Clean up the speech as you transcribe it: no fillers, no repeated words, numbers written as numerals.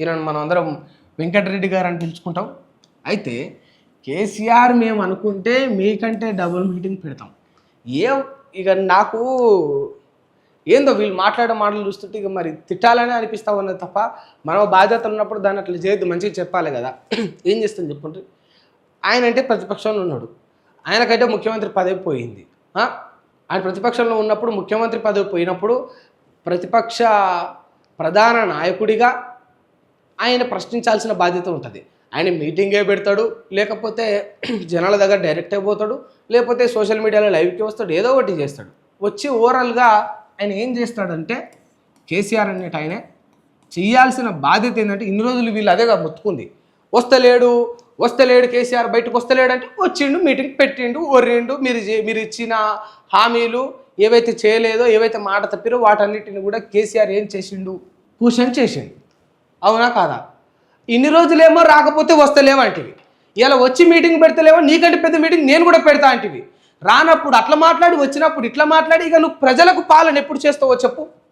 ఈయన మనం అందరం వెంకటరెడ్డి గారు అని పిలుచుకుంటాం. అయితే కేసీఆర్ మేము అనుకుంటే మీకంటే డబుల్ మీటింగ్ పెడతాం. ఏ ఇక నాకు ఏందో వీళ్ళు మాట్లాడే మాటలు చూస్తుంటే ఇక మరి తిట్టాలని అనిపిస్తా ఉన్నది తప్ప మనం బాధ్యత ఉన్నప్పుడు దాన్ని అట్లా చేయొద్దు, మంచిగా చెప్పాలి కదా. ఏం చేస్తాం చెప్పండి. ఆయన అంటే ప్రతిపక్షంలో ఉన్నాడు, ఆయనకైతే ముఖ్యమంత్రి పదవి పోయింది. ఆయన ప్రతిపక్షంలో ఉన్నప్పుడు ముఖ్యమంత్రి పదవి పోయినప్పుడు ప్రతిపక్ష ప్రధాన నాయకుడిగా ఆయన ప్రశ్నించాల్సిన బాధ్యత ఉంటుంది. ఆయన మీటింగే పెడతాడు, లేకపోతే జనాల దగ్గర డైరెక్ట్గా పోతాడు, లేకపోతే సోషల్ మీడియాలో లైవ్కి వస్తాడు, ఏదో ఒకటి చేస్తాడు. వచ్చి ఓవరాల్గా ఆయన ఏం చేస్తాడంటే కేసీఆర్ అనేటి ఆయనే చేయాల్సిన బాధ్యత ఏంటంటే ఇన్ని రోజులు వీళ్ళు అదేగా మొత్తుకుంది, వస్తలేడు కేసీఆర్ బయటకు వస్తలేడు అంటే వచ్చిండు, మీటింగ్ పెట్టిండు, ఒర్రిండు, మీరు ఇచ్చిన హామీలు ఏవైతే చేయలేదో, ఏవైతే మాట తప్పిరో వాటన్నిటిని కూడా కేసీఆర్ ఏం చేసిండు, క్వశ్చన్ చేసిండు. అవునా కాదా? ఇన్ని రోజులేమో రాకపోతే వస్తలేవంటివి, ఇలా వచ్చి మీటింగ్ పెడతలేవో, నీకంటే పెద్ద మీటింగ్ నేను కూడా పెడతా అంటివి. రానప్పుడు అట్లా మాట్లాడి, వచ్చినప్పుడు ఇట్లా మాట్లాడి, ఇక నువ్వు ప్రజలకు పాలన ఎప్పుడు చేస్తావో చెప్పు.